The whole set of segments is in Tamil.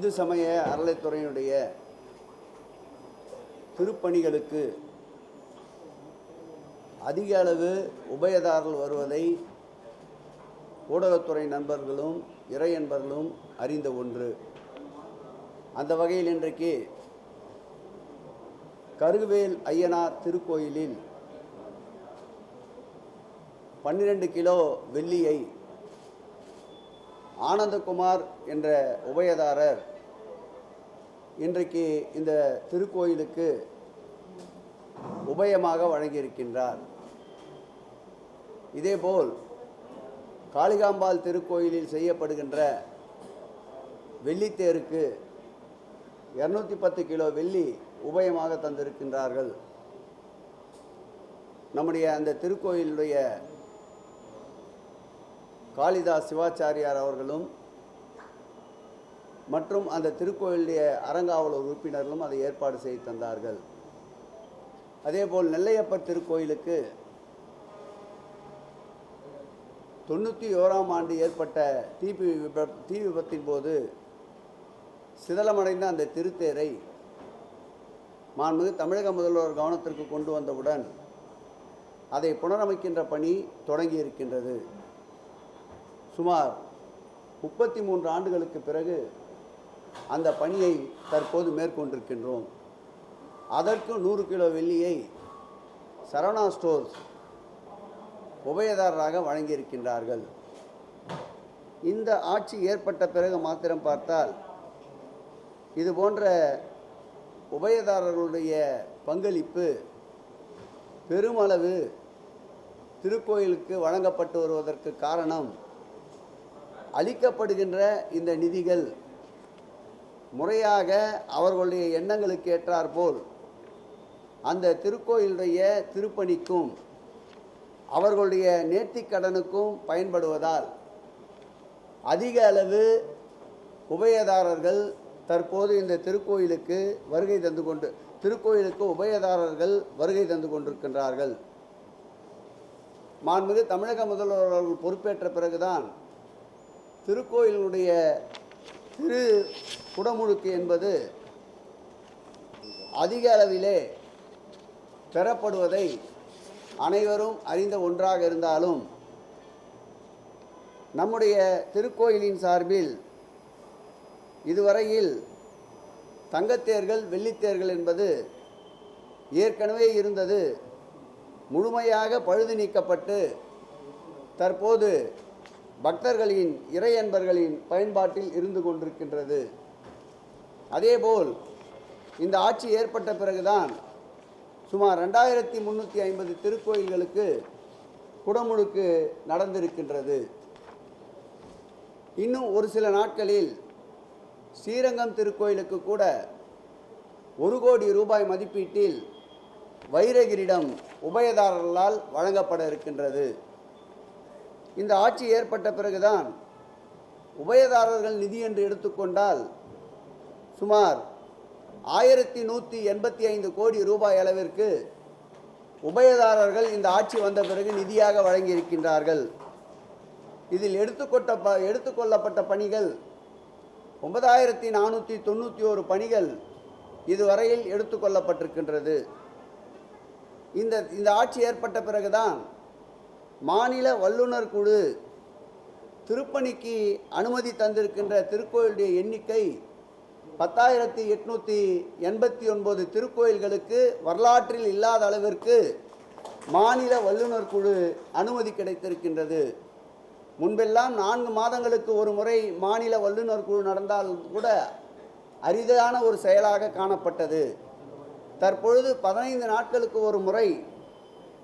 இந்து சமய அறநிலைத்துறையினுடைய திருப்பணிகளுக்கு அதிக அளவு உபயதாரர்கள் வருவதை ஊடகத்துறை நண்பர்களும் இறையன்பர்களும் அறிந்த ஒன்று. அந்த வகையில் இன்றைக்கு கருவேல் ஐயனார் திருக்கோயிலில் 12 கிலோ வெள்ளியை ஆனந்தகுமார் என்ற உபயதாரர் இன்றைக்கு இந்த திருக்கோயிலுக்கு உபயமாக வழங்கியிருக்கின்றார். இதேபோல் காளிகாம்பாள் திருக்கோயிலில் செய்யப்படுகின்ற வெள்ளித்தேருக்கு 210 கிலோ வெள்ளி உபயமாக தந்திருக்கின்றார்கள். நம்முடைய அந்த திருக்கோயிலுடைய காளிதாஸ் சிவாச்சாரியார் அவர்களும் மற்றும் அந்த திருக்கோயிலுடைய அறங்காவலர் உறுப்பினர்களும் அதை ஏற்பாடு செய்து தந்தார்கள். அதேபோல் நெல்லையப்பர் திருக்கோயிலுக்கு 91ஆம் ஆண்டு ஏற்பட்ட தீ விபத்தின் போது சிதலமடைந்த அந்த திருத்தேரை மாண்புமிகு தமிழக முதல்வர் கவனத்திற்கு கொண்டு வந்தவுடன் அதை புனரமைக்கின்ற பணி தொடங்கி இருக்கின்றது. சுமார் 33 ஆண்டுகளுக்கு பிறகு அந்த பணியை தற்போது மேற்கொண்டிருக்கின்றோம். அதற்கு 100 கிலோ வெள்ளியை சரவணா ஸ்டோர்ஸ் உபயதாரராக வழங்கியிருக்கின்றார்கள். இந்த ஆட்சி ஏற்பட்ட பிறகு மாத்திரம் பார்த்தால் இது போன்ற உபயதாரர்களுடைய பங்களிப்பு பெருமளவு திருக்கோயிலுக்கு வழங்கப்பட்டு வருவதற்கு காரணம், அளிக்கப்படுகின்ற இந்த நிதிகள் முறையாக அவர்களுடைய எண்ணங்களுக்கு ஏற்றாற்போல் அந்த திருக்கோயிலுடைய திருப்பணிக்கும் அவர்களுடைய நேர்த்திக்கடனுக்கும் பயன்படுவதால் அதிக அளவு உபயதாரர்கள் தற்போது இந்த திருக்கோயிலுக்கு உபயதாரர்கள் வருகை தந்து கொண்டிருக்கின்றார்கள். மாண்புமிகு தமிழக முதல்வர் பொறுப்பேற்ற பிறகுதான் திருக்கோயிலுடைய திரு குடமுழுக்கு என்பது அதிக அளவிலே பெறப்படுவதை அனைவரும் அறிந்த ஒன்றாக இருந்தாலும் நம்முடைய திருக்கோயிலின் சார்பில் இதுவரையில் தங்கத்தேர்கள் வெள்ளித்தேர்கள் என்பது ஏற்கனவே இருந்தது முழுமையாக பழுது நீக்கப்பட்டு தற்போது பக்தர்களின் இறையன்பர்களின் பயன்பாட்டில் இருந்து கொண்டிருக்கின்றது. அதேபோல் இந்த ஆட்சி ஏற்பட்ட பிறகுதான் சுமார் 2350 திருக்கோயில்களுக்கு குடமுழுக்கு நடந்திருக்கின்றது. இன்னும் ஒரு சில நாட்களில் ஸ்ரீரங்கம் திருக்கோயிலுக்கு கூட 1 கோடி ரூபாய் மதிப்பீட்டில் வைரகிரீடம் உபயதாரர்களால் வழங்கப்பட இருக்கின்றது. இந்த ஆட்சி ஏற்பட்ட பிறகுதான் உபயதாரர்கள் நிதி என்று எடுத்துக்கொண்டால் சுமார் 1185 கோடி ரூபாய் அளவிற்கு உபயதாரர்கள் இந்த ஆட்சி வந்த பிறகு நிதியாக வழங்கியிருக்கின்றார்கள். இதில் எடுத்துக்கொள்ளப்பட்ட பணிகள் 9491 பணிகள் இதுவரையில் எடுத்துக்கொள்ளப்பட்டிருக்கின்றது. இந்த ஆட்சி ஏற்பட்ட பிறகுதான் மாநில வல்லுநர் குழு திருப்பணிக்கு அனுமதி தந்திருக்கின்ற திருக்கோயிலுடைய எண்ணிக்கை 10,889 திருக்கோயில்களுக்கு வரலாற்றில் இல்லாத அளவிற்கு மாநில வல்லுநர் குழு அனுமதி கிடைத்திருக்கின்றது. முன்பெல்லாம் 4 மாதங்களுக்கு ஒரு முறை மாநில வல்லுநர் குழு நடந்தால் கூட அரிதான ஒரு செயலாக காணப்பட்டது. தற்பொழுது 15 நாட்களுக்கு ஒரு முறை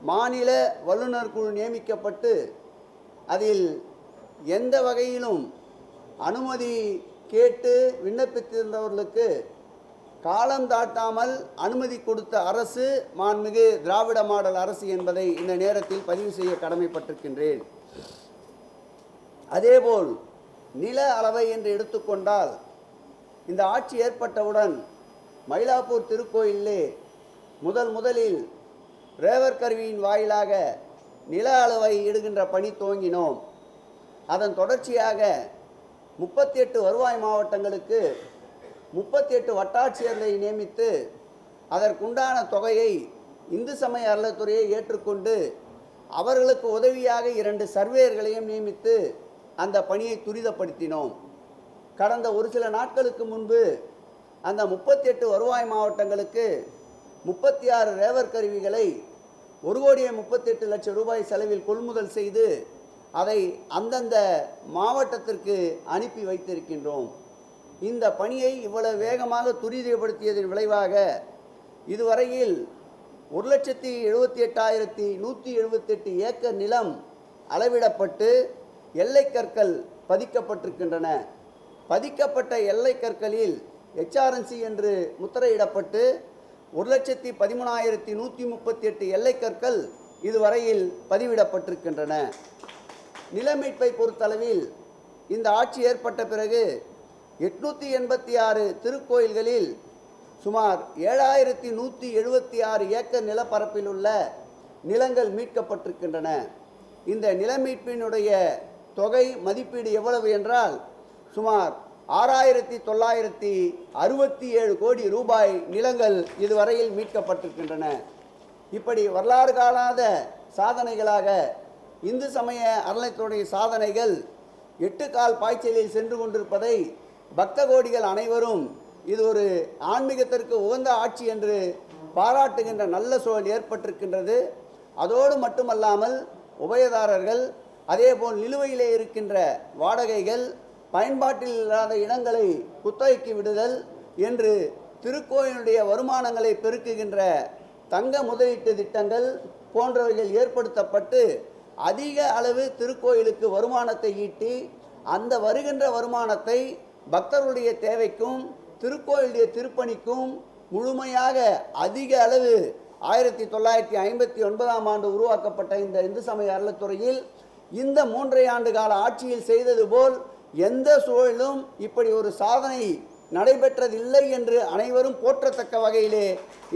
மாநில வல்லுநர் குழு நியமிக்கப்பட்டு அதில் எந்த வகையிலும் அனுமதி கேட்டு விண்ணப்பித்திருந்தவர்களுக்கு காலம் தாட்டாமல் அனுமதி கொடுத்த அரசு மாண்புமிகு திராவிட மாடல் அரசு என்பதை இந்த நேரத்தில் பதிவு செய்ய கடமைப்பட்டிருக்கின்றேன். அதேபோல் நில அளவை என்று எடுத்துக்கொண்டால் இந்த ஆட்சி ஏற்பட்டவுடன் மயிலாப்பூர் திருக்கோயிலே முதலில் ரேவர் கருவியின் வாயிலாக நில அளவை இடுகின்ற பணி துவங்கினோம். அதன் தொடர்ச்சியாக 38 வருவாய் மாவட்டங்களுக்கு 38 வட்டாட்சியர்களை நியமித்து அதற்குண்டான தொகையை இந்து சமய அறநிலையத்துறையை ஏற்றுக்கொண்டு அவர்களுக்கு உதவியாக 2 சர்வேயர்களையும் நியமித்து அந்த பணியை துரிதப்படுத்தினோம். கடந்த ஒரு சில நாட்களுக்கு முன்பு அந்த 38 வருவாய் மாவட்டங்களுக்கு 36 ரேவர் கருவிகளை 1,38,00,000 ரூபாய் செலவில் கொள்முதல் செய்து அதை அந்தந்த மாவட்டத்திற்கு அனுப்பி வைத்திருக்கின்றோம். இந்த பணியை இவ்வளவு வேகமாக துரிதப்படுத்தியதன் விளைவாக இதுவரையில் 1,78,178 ஏக்கர் நிலம் அளவிடப்பட்டு எல்லை கற்கள் பதிக்கப்பட்டிருக்கின்றன. பதிக்கப்பட்ட எல்லை கற்களில் HRNC என்று முத்திரையிடப்பட்டு 1,13,138 எல்லை கற்கள் இதுவரையில் பதிவிடப்பட்டிருக்கின்றன. நிலமீட்பை பொறுத்தளவில் இந்த ஆட்சி ஏற்பட்ட பிறகு 886 திருக்கோயில்களில் சுமார் 7,176 ஏக்கர் நிலப்பரப்பில் உள்ள நிலங்கள் மீட்கப்பட்டிருக்கின்றன. இந்த நிலமீட்பினுடைய தொகை மதிப்பீடு எவ்வளவு என்றால் சுமார் 6,967 கோடி ரூபாய் நிலங்கள் இதுவரையில் மீட்கப்பட்டிருக்கின்றன. இப்படி வரலாறு காணாத சாதனைகளாக இந்து சமய அறநிலையத்துறை சாதனைகள் 8 கால் பாய்ச்சலில் சென்று கொண்டிருப்பதை பக்த கோடிகள் அனைவரும் இது ஒரு ஆன்மீகத்திற்கு உகந்த ஆட்சி என்று பாராட்டுகின்ற நல்ல சூழல் ஏற்பட்டிருக்கின்றது. அதோடு மட்டுமல்லாமல் உபயதாரர்கள் அதேபோல் நிலுவையிலே இருக்கின்ற வாடகைகள் பயன்பாட்டில் இல்லாத இடங்களை குத்தகைக்கு விடுதல் என்று திருக்கோயிலுடைய வருமானங்களை பெருக்குகின்ற தங்க முதலீட்டு திட்டங்கள் போன்றவைகள் ஏற்படுத்தப்பட்டு அதிக அளவு திருக்கோயிலுக்கு வருமானத்தை ஈட்டி அந்த வருகின்ற வருமானத்தை பக்தர்களுடைய தேவைக்கும் திருக்கோயிலுடைய திருப்பணிக்கும் முழுமையாக அதிக அளவு 1959ஆம் ஆண்டு உருவாக்கப்பட்ட இந்த இந்து சமய அறநிலையத்துறையில் இந்த 3.5 ஆண்டு கால ஆட்சியில் செய்தது போல் எந்த சூழலும் இப்படி ஒரு சாதனை நடைபெற்றதில்லை என்று அனைவரும் போற்றத்தக்க வகையிலே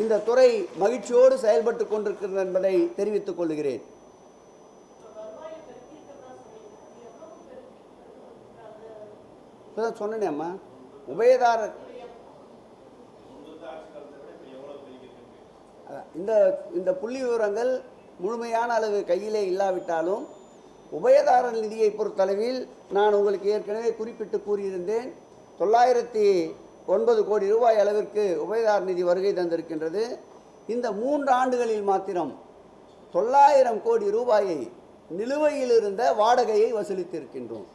இந்த துறை மகிழ்ச்சியோடு செயல்பட்டு கொண்டிருக்கிறது என்பதை தெரிவித்துக் கொள்கிறேன். சொன்னேன் அம்மா, உபயதாரர் இந்த புள்ளி விவரங்கள் முழுமையான அளவு கையிலே இல்லாவிட்டாலும் உபயதாரர் நிதியை பொறுத்தளவில் நான் உங்களுக்கு ஏற்கனவே குறிப்பிட்டு கூறியிருந்தேன். 909 கோடி ரூபாய் அளவிற்கு உபயதாரர் நிதி வருகை தந்திருக்கின்றது. இந்த 3 ஆண்டுகளில் மாத்திரம் 900 கோடி ரூபாயை நிலுவையில் இருந்த வாடகையை வசூலித்திருக்கின்றோம்.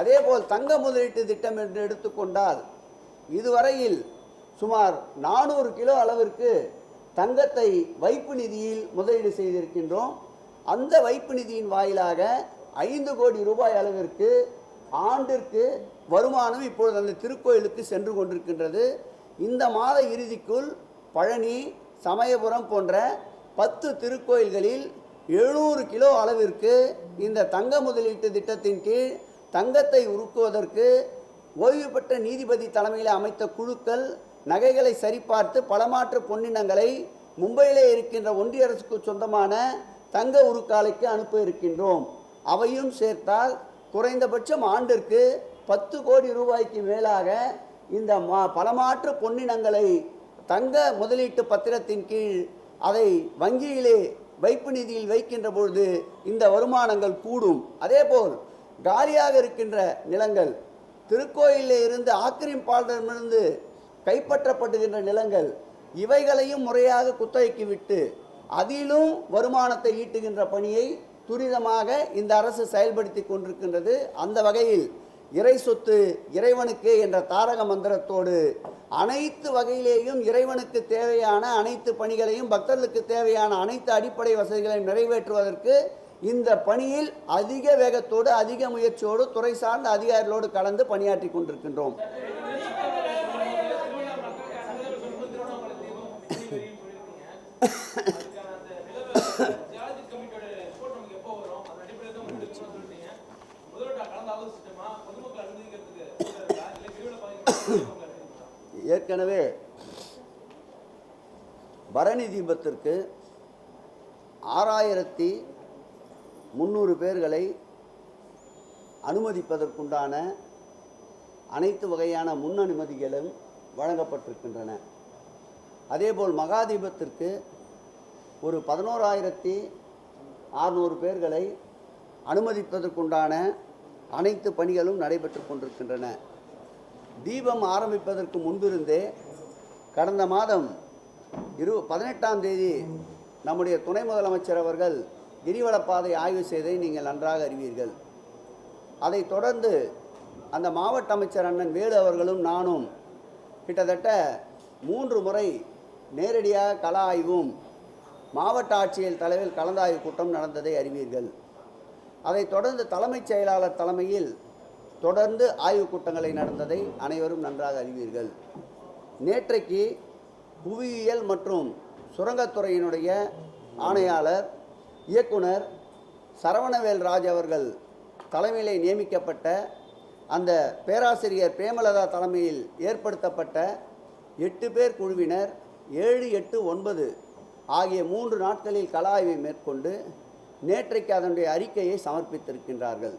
அதேபோல் தங்க முதலீட்டு திட்டம் என்று எடுத்துக்கொண்டால் இதுவரையில் சுமார் 400 கிலோ அளவிற்கு தங்கத்தை வைப்பு நிதியில் முதலீடு செய்திருக்கின்றோம். அந்த வைப்பு நிதியின் வாயிலாக 5 கோடி ரூபாய் அளவிற்கு ஆண்டிற்கு வருமானம் இப்பொழுது அந்த திருக்கோயிலுக்கு சென்று கொண்டிருக்கின்றது. இந்த மாத இறுதிக்குள் பழனி, சமயபுரம் போன்ற 10 திருக்கோயில்களில் 700 கிலோ அளவிற்கு இந்த தங்க முதலீட்டு திட்டத்தின் கீழ் தங்கத்தை உருக்குவதற்கு ஓய்வு பெற்ற நீதிபதி தலைமையில் அமைத்த குழுக்கள் நகைகளை சரிபார்த்து பலமாற்று பொன்னினங்களை மும்பையிலே இருக்கின்ற ஒன்றிய அரசுக்கு சொந்தமான தங்க உருக்காலைக்கு அனுப்ப இருக்கின்றோம். அவையும் சேர்த்தால் குறைந்தபட்சம் ஆண்டிற்கு 10 கோடி ரூபாய்க்கு மேலாக இந்த பலமாற்று பொன்னினங்களை தங்க முதலீட்டு பத்திரத்தின் கீழ் அதை வங்கியிலே வைப்பு நிதியில் வைக்கின்ற பொழுது இந்த வருமானங்கள் கூடும். அதேபோல் காலியாக இருக்கின்ற நிலங்கள், திருக்கோயிலில் இருந்து ஆக்கிரமிப்பாளரிடமிருந்து கைப்பற்றப்படுகின்ற நிலங்கள், இவைகளையும் முறையாக குத்தகைக்கு விட்டு அதிலும் வருமானத்தை ஈட்டுகின்ற பணியை துரிதமாக இந்த அரசு செயல்படுத்தி கொண்டிருக்கின்றது. அந்த வகையில் இறை சொத்து இறைவனுக்கு என்ற தாரக மந்திரத்தோடு அனைத்து வகையிலேயும் இறைவனுக்கு தேவையான அனைத்து பணிகளையும் பக்தர்களுக்கு தேவையான அனைத்து அடிப்படை வசதிகளையும் நிறைவேற்றுவதற்கு இந்த பணியில் அதிக வேகத்தோடு அதிக முயற்சியோடு துறை சார்ந்த அதிகாரிகளோடு கலந்து பணியாற்றி கொண்டிருக்கின்றோம். ஏற்கனவே பரணி தீபத்திற்கு 6,300 பேர்களை அனுமதிப்பதற்குண்டான அனைத்து வகையான முன் அனுமதிகளும் வழங்கப்பட்டிருக்கின்றன. அதேபோல் மகாதீபத்திற்கு ஒரு 11,600 பேர்களை அனுமதிப்பதற்குண்டான அனைத்து பணிகளும் நடைபெற்று கொண்டிருக்கின்றன. தீபம் ஆரம்பிப்பதற்கு முன்பிருந்தே கடந்த மாதம் 18ஆம் தேதி நம்முடைய துணை முதலமைச்சர் அவர்கள் கிரிவலப்பாதை ஆய்வு செய்ததை நீங்கள் நன்றாக அறிவீர்கள். அதைத் தொடர்ந்து அந்த மாவட்ட அமைச்சர் அண்ணன் வேலு அவர்களும் நானும் கிட்டத்தட்ட 3 முறை நேரடியாக கள ஆய்வும் மாவட்ட ஆட்சியர் தலைவர் கலந்தாய்வு கூட்டம் நடந்ததை அறிவீர்கள். அதைத் தொடர்ந்து தலைமைச் செயலாளர் தலைமையில் தொடர்ந்து ஆய்வுக் கூட்டங்களை நடந்ததை அனைவரும் நன்றாக அறிவீர்கள். நேற்றைக்கு புவியியல் மற்றும் சுரங்கத்துறையினுடைய ஆணையாளர் இயக்குனர் சரவணவேல் ராஜ் அவர்கள் தலைமையிலே நியமிக்கப்பட்ட அந்த பேராசிரியர் பிரேமலதா தலைமையில் ஏற்படுத்தப்பட்ட 8 பேர் குழுவினர் 7, 8, 9 ஆகிய 3 நாட்களில் கள ஆய்வை மேற்கொண்டு நேற்றைக்கு அதனுடைய அறிக்கையை சமர்ப்பித்திருக்கின்றார்கள்.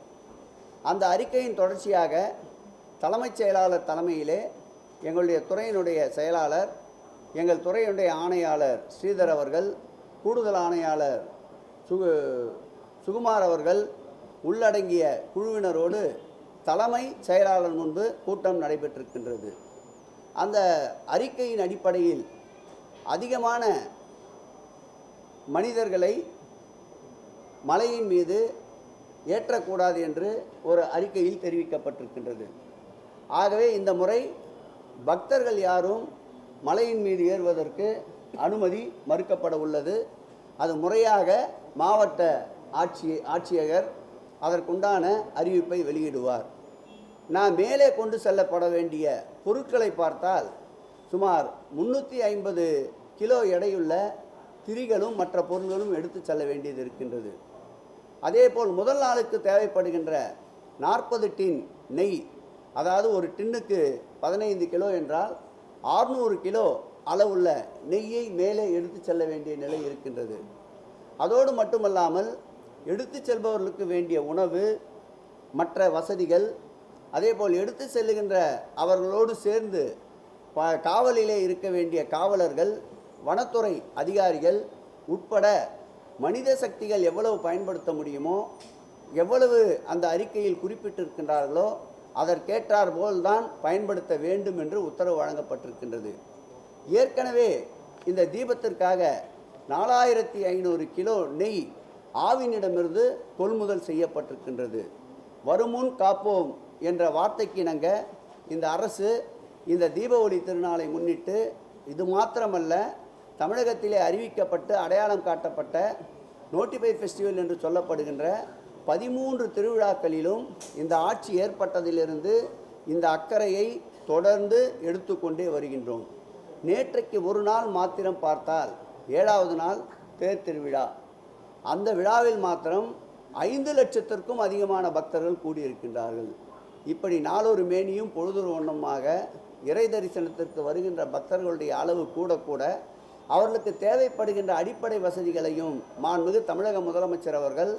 அந்த அறிக்கையின் தொடர்ச்சியாக தலைமைச் செயலாளர் தலைமையிலே எங்களுடைய துறையினுடைய செயலாளர், எங்கள் துறையினுடைய ஆணையாளர் ஸ்ரீதர் அவர்கள், கூடுதல் ஆணையாளர் சுகுமார் அவர்கள் உள்ளடங்கிய குழுவினரோடு தலைமை செயலாளர் முன்பு கூட்டம் நடைபெற்றிருக்கின்றது. அந்த அறிக்கையின் அடிப்படையில் அதிகமான மனிதர்களை மலையின் மீது ஏற்றக்கூடாது என்று ஒரு அறிக்கையில் தெரிவிக்கப்பட்டிருக்கின்றது. ஆகவே இந்த முறை பக்தர்கள் யாரும் மலையின் மீது ஏறுவதற்கு அனுமதி மறுக்கப்பட உள்ளது. அது முறையாக மாவட்ட ஆட்சியர் அதற்குண்டான அறிவிப்பை வெளியிடுவார். நான் மேலே கொண்டு செல்லப்பட வேண்டிய பொருட்களை பார்த்தால் சுமார் 350 கிலோ எடையுள்ள திரிகளும் மற்ற பொருள்களும் எடுத்து செல்ல வேண்டியது இருக்கின்றது. அதேபோல் முதல் நாளுக்கு தேவைப்படுகின்ற 40 டின் நெய், அதாவது ஒரு டின்னுக்கு 15 கிலோ என்றால் 600 கிலோ அளவுள்ள நெய்யை மேலே எடுத்து செல்ல வேண்டிய நிலை இருக்கின்றது. அதோடு மட்டுமல்லாமல் எடுத்து செல்பவர்களுக்கு வேண்டிய உணவு, மற்ற வசதிகள், அதேபோல் எடுத்து செல்லுகின்ற அவர்களோடு சேர்ந்து காவலிலே இருக்க வேண்டிய காவலர்கள், வனத்துறை அதிகாரிகள் உட்பட மனித சக்திகள் எவ்வளவு பயன்படுத்த முடியுமோ, எவ்வளவு அந்த அறிக்கையில் குறிப்பிட்டிருக்கின்றார்களோ அதற்கேற்றார் போல்தான் பயன்படுத்த வேண்டும் என்று உத்தரவு வழங்கப்பட்டிருக்கின்றது. ஏற்கனவே இந்த தீபத்திற்காக 4500 கிலோ நெய் ஆவினிடமிருந்து கொள்முதல் செய்யப்பட்டிருக்கின்றது. வருமுன் காப்போம் என்ற வார்த்தைக்கு இணங்க இந்த அரசு இந்த தீப ஒளி திருநாளை முன்னிட்டு இது மாத்திரமல்ல, தமிழகத்திலே அறிவிக்கப்பட்டு அடையாளம் காட்டப்பட்ட நோட்டிஃபைட் ஃபெஸ்டிவல் என்று சொல்லப்படுகின்ற 13 திருவிழாக்களிலும் இந்த ஆட்சி ஏற்பட்டதிலிருந்து இந்த அக்கறையை தொடர்ந்து எடுத்துக்கொண்டே வருகின்றோம். நேற்றைக்கு ஒரு நாள் மாத்திரம் பார்த்தால் 7வது நாள் தேர் திருவிழா. அந்த விழாவில் மாத்திரம் 5 லட்சத்திற்கும் அதிகமான பக்தர்கள் கூடியிருக்கின்றார்கள். இப்படி நாளொரு மேனியும் பொழுதொரு வண்ணமாக இறை தரிசனத்திற்கு வருகின்ற பக்தர்களுடைய அளவு கூட கூட அவர்களுக்கு தேவைப்படுகின்ற அடிப்படை வசதிகளையும் மாண்புமிகு தமிழக முதலமைச்சர் அவர்கள்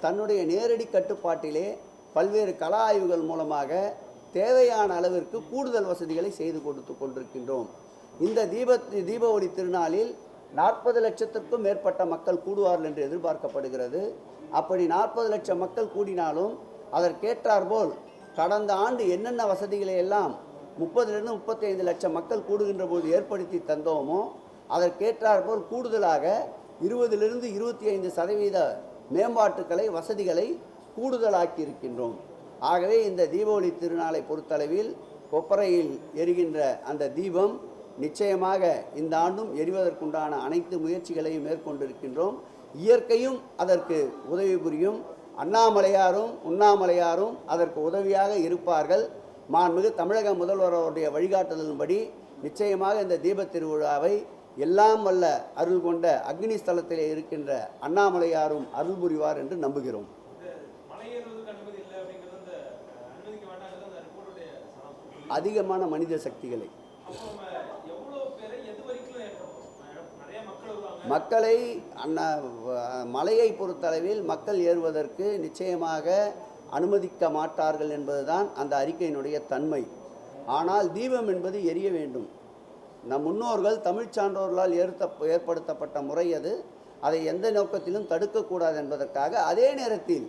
தன்னுடைய நேரடி கட்டுப்பாட்டிலே பல்வேறு கள ஆய்வுகள் மூலமாக தேவையான அளவிற்கு கூடுதல் வசதிகளை செய்து கொடுத்து கொண்டிருக்கின்றோம். இந்த தீப ஒளி திருநாளில் 40 லட்சத்திற்கும் மேற்பட்ட மக்கள் கூடுவார்கள் என்று எதிர்பார்க்கப்படுகிறது. அப்படி 40 லட்சம் மக்கள் கூடினாலும் அதற்கேற்றாற்போல் கடந்த ஆண்டு என்னென்ன வசதிகளை எல்லாம் 30 - 35 லட்சம் மக்கள் கூடுகின்ற போது ஏற்படுத்தி தந்தோமோ அதற்கேற்றாற்போல் கூடுதலாக 20 - 25% மேம்பாட்டுக்களை, வசதிகளை கூடுதலாக்கி இருக்கின்றோம். ஆகவே இந்த தீபாவளி திருநாளை பொறுத்தளவில் கொப்பரையில் எரிகின்ற அந்த தீபம் நிச்சயமாக இந்த ஆண்டும் எரிவதற்குண்டான அனைத்து முயற்சிகளையும் மேற்கொண்டிருக்கின்றோம். இயற்கையும் அதற்கு உதவி புரியும். அண்ணாமலையாரும் உண்ணாமலையாரும் அதற்கு உதவியாக இருப்பார்கள். மாண்புமிகு தமிழக முதல்வர் அவருடைய வழிகாட்டுதலின்படி நிச்சயமாக இந்த தீப திருவிழாவை எல்லாம் வல்ல அருள் கொண்ட அக்னி ஸ்தலத்திலே இருக்கின்ற அண்ணாமலையாரும் அருள் புரிவார் என்று நம்புகிறோம். அதிகமான மனித சக்திகளை மக்களை மலையை பொறுத்தளவில் மக்கள் ஏறுவதற்கு நிச்சயமாக அனுமதிக்க மாட்டார்கள் என்பதுதான் அந்த அறிக்கையினுடைய தன்மை. ஆனால் தீபம் என்பது எரிய வேண்டும். நம் முன்னோர்கள் தமிழ் சான்றோர்களால் ஏற்படுத்தப்பட்ட முறை அது. அதை எந்த நோக்கத்திலும் தடுக்கக்கூடாது என்பதற்காக, அதே நேரத்தில்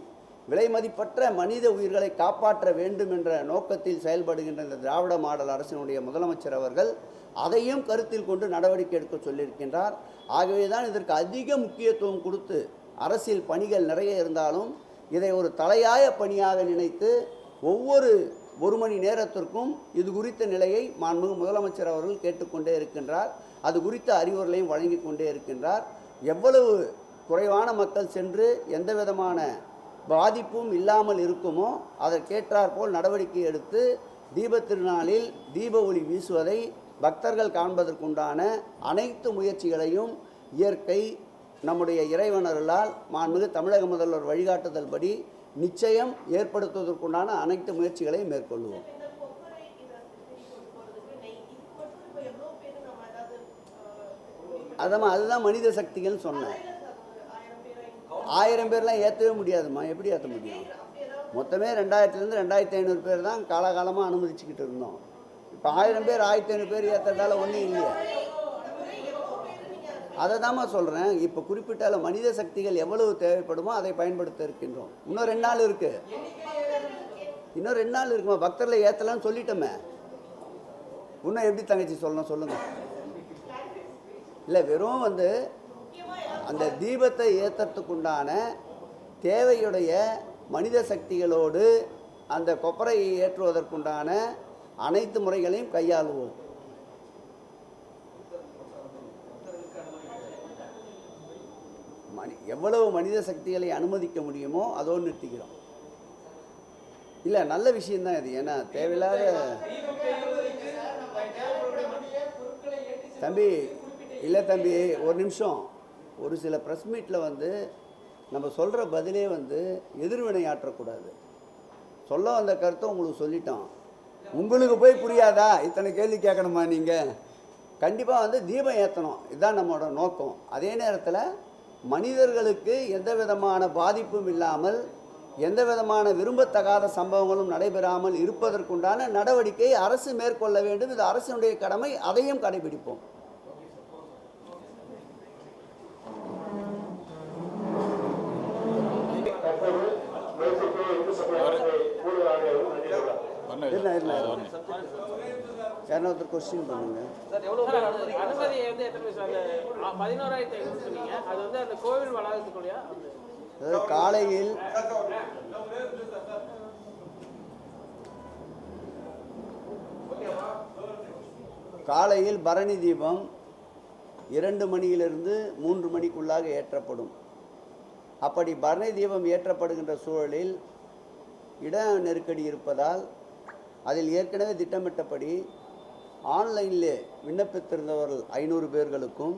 விலைமதிப்பற்ற மனித உயிர்களை காப்பாற்ற வேண்டும் என்ற நோக்கத்தில் செயல்படுகின்ற இந்த திராவிட மாடல் அரசினுடைய முதலமைச்சர் அவர்கள் அதையும் கருத்தில் கொண்டு நடவடிக்கை எடுக்க சொல்லியிருக்கின்றார். ஆகவே தான் இதற்கு அதிக முக்கியத்துவம் கொடுத்து, அரசியல் பணிகள் நிறைய இருந்தாலும் இதை ஒரு தலையாய பணியாக நினைத்து ஒவ்வொரு ஒரு மணி நேரத்திற்கும் இது குறித்த நிலையை மாண்புமிகு முதலமைச்சர் அவர்கள் கேட்டுக்கொண்டே இருக்கின்றார். அது குறித்த அறிவுரைகளையும் வழங்கி கொண்டே இருக்கின்றார். எவ்வளவு குறைவான மக்கள் சென்று எந்த விதமான பாதிப்பும் இல்லாமல் இருக்குமோ அதற்கேற்றாற்போல் நடவடிக்கை எடுத்து தீபத் திருநாளில் தீப ஒளி வீசுவதை பக்தர்கள் காண்பதற்குண்டான அனைத்து முயற்சிகளையும் இயற்கை நம்முடைய இறைவனர்களால் மாண்புமிகு தமிழக முதல்வர் வழிகாட்டுதல் படி நிச்சயம் ஏற்படுத்துவதற்குண்டான அனைத்து முயற்சிகளையும் மேற்கொள்வோம். அதுதான் மனித சக்திகள்னு சொன்னேன். 1000 பேர்லாம் ஏற்றவே முடியாதுமா. எப்படி ஏற்ற முடியும்? மொத்தமே 2000லேருந்து 2500 பேர் தான் காலகாலமாக அனுமதிச்சுக்கிட்டு இருந்தோம். இப்போ 1000 பேர் 1500 பேர் ஏற்றதால ஒன்றும் இல்லையா? அதை தாம்மா சொல்கிறேன். இப்போ குறிப்பிட்ட மனித சக்திகள் எவ்வளவு தேவைப்படுமோ அதை பயன்படுத்த இருக்கின்றோம். இன்னும் 2 நாள் இருக்குது. இன்னும் 2 நாள் இருக்குமா? பக்தர்களை ஏற்றலான்னு சொல்லிட்டோமே. இன்னும் எப்படி தங்கச்சி சொல்லணும் சொல்லுங்கள். இல்லை, வெறும் அந்த தீபத்தை ஏற்றத்துக்குண்டான தேவையுடைய மனித சக்திகளோடு அந்த கொப்பரையை ஏற்றுவதற்குண்டான அனைத்து முறைகளையும் கையாளுவோம். எவ்வளவு மனித சக்திகளை அனுமதிக்க முடியுமோ அதோடு நிறுத்திக்கிறோம். இல்லை, நல்ல விஷயம்தான் இது. ஏன்னா தேவையில்லாத தம்பி, இல்லை தம்பி, ஒரு நிமிஷம். ஒரு சில ப்ரெஸ் மீட்டில் நம்ம சொல்கிற பதிலே எதிர்வினை ஆற்றக்கூடாது. சொல்ல வந்த கருத்தை உங்களுக்கு சொல்லிட்டோம். உங்களுக்கு போய் புரியாதா? இத்தனை கேள்வி கேட்கணுமா நீங்கள்? கண்டிப்பாக தீபம் ஏற்றணும். இதுதான் நம்மளோட நோக்கம். அதே நேரத்தில் மனிதர்களுக்கு எந்த விதமான பாதிப்பும் இல்லாமல், எந்த விதமான விரும்பத்தகாத சம்பவங்களும் நடைபெறாமல் இருப்பதற்குண்டான நடவடிக்கை அரசு மேற்கொள்ள வேண்டும். இது அரசினுடைய கடமை. அதையும் கடைபிடிப்போம். கொஸ்டின் பண்ணுங்க. காலையில் பரணி தீபம் 2 மணியிலிருந்து 3 மணிக்குள்ளாக ஏற்றப்படும். அப்படி பரணி தீபம் ஏற்றப்படுகின்ற சூழலில் இட நெருக்கடி இருப்பதால் அதில் ஏற்கனவே திட்டமிட்டபடி ஆன்லைனிலே விண்ணப்பித்திருந்தவர்கள் 500 பேர்களுக்கும்,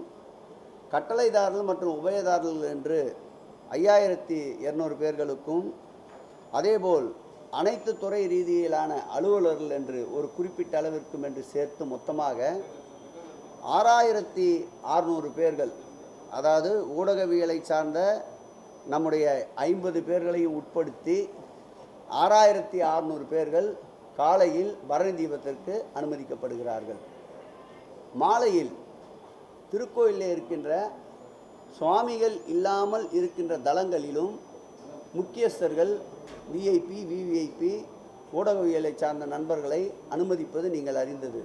கட்டளைதாரர்கள் மற்றும் உபயதாரர்கள் என்று 5200 பேர்களுக்கும், அதேபோல் அனைத்து துறை ரீதியிலான அலுவலர்கள் என்று ஒரு குறிப்பிட்ட அளவிற்கும் என்று சேர்த்து மொத்தமாக 6600 பேர்கள், அதாவது ஊடகவியலை சார்ந்த நம்முடைய 50 பேர்களையும் உட்படுத்தி 6600 பேர்கள் காலையில் பரணி தீபத்திற்கு அனுமதிக்கப்படுகிறார்கள். மாலையில் திருக்கோயிலில் இருக்கின்ற சுவாமிகள் இல்லாமல் இருக்கின்ற தலங்களிலும் முக்கியஸ்தர்கள், விஐபி, விவிஐபி, ஊடகவியலை சார்ந்த நண்பர்களை அனுமதிப்பது நீங்கள் அறிந்தது.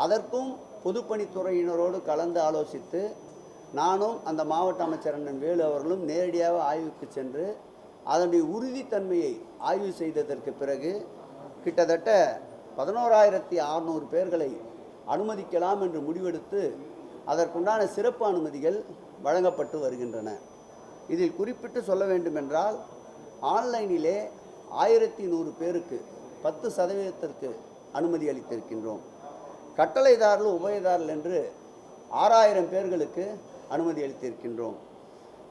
அதற்கும் பொதுப்பணித்துறையினரோடு கலந்து ஆலோசித்து நானும் அந்த மாவட்ட அமைச்சர் அண்ணன் வேலு அவர்களும் நேரடியாக ஆய்வுக்கு சென்று அதனுடைய உறுதித்தன்மையை ஆய்வு செய்ததற்கு பிறகு கிட்டத்தட்ட 11600 பேர்களை அனுமதிக்கலாம் என்று முடிவெடுத்து அதற்குண்டான சிறப்பு அனுமதிகள் வழங்கப்பட்டு வருகின்றன. இதில் குறிப்பிட்டு சொல்ல வேண்டுமென்றால், ஆன்லைனிலே 1100 பேருக்கு 10% அனுமதி அளித்திருக்கின்றோம். கட்டளைதாரர்கள், உபயதாரர்கள் என்று 6000 பேர்களுக்கு அனுமதி அளித்திருக்கின்றோம்.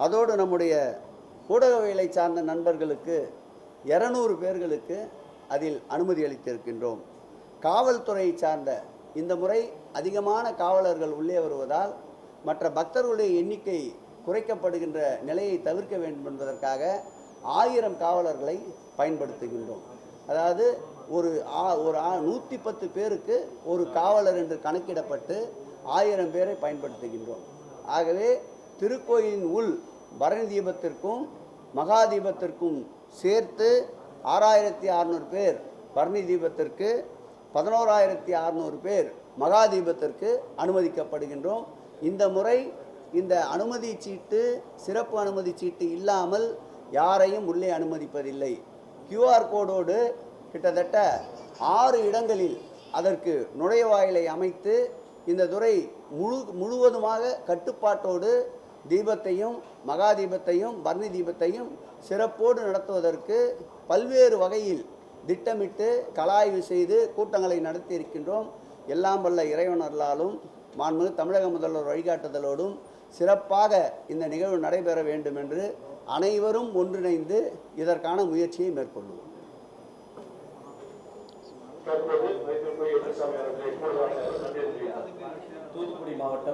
அதோடு நம்முடைய ஊடகவியலை சார்ந்த நண்பர்களுக்கு 200 பேர்களுக்கு அதில் அனுமதி அளித்திருக்கின்றோம். காவல்துறையை சார்ந்த இந்த முறை அதிகமான காவலர்கள் உள்ளே வருவதால் மற்ற பக்தர்களுடைய எண்ணிக்கை குறைக்கப்படுகின்ற நிலையை தவிர்க்க வேண்டும் என்பதற்காக 1000 காவலர்களை பயன்படுத்துகின்றோம். அதாவது ஒரு 110 பேருக்கு ஒரு காவலர் என்று கணக்கிடப்பட்டு 1000 பேரை பயன்படுத்துகின்றோம். ஆகவே திருக்கோயிலின் உள் பரணி தீபத்திற்கும் மகா தீபத்திற்கும் சேர்த்து 6600 பேர் பரணி தீபத்திற்கு, 11600 பேர் மகா தீபத்திற்கு அனுமதிக்கப்படுகின்றோம். இந்த முறை இந்த அனுமதி சீட்டு, சிறப்பு அனுமதி சீட்டு இல்லாமல் யாரையும் உள்ளே அனுமதிப்பதில்லை. கியூஆர் கோடோடு கிட்டத்தட்ட 6 இடங்களில் அதற்கு நுழைவாயிலை அமைத்து இந்த துறை முழுவதுமாக கட்டுப்பாட்டோடு தீபத்தையும் மகா தீபத்தையும் பரணி தீபத்தையும் சிறப்போடு நடத்துவதற்கு பல்வேறு வகையில் திட்டமிட்டு கலாய்வு செய்து கூட்டங்களை நடத்தி இருக்கின்றோம். எல்லாம் வல்ல இறைவனர்களாலும் மாண்புமிகு தமிழக முதல்வர் வழிகாட்டுதலோடும் சிறப்பாக இந்த நிகழ்வு நடைபெற வேண்டும் என்று அனைவரும் ஒன்றிணைந்து இதற்கான முயற்சியை மேற்கொள்வோம்.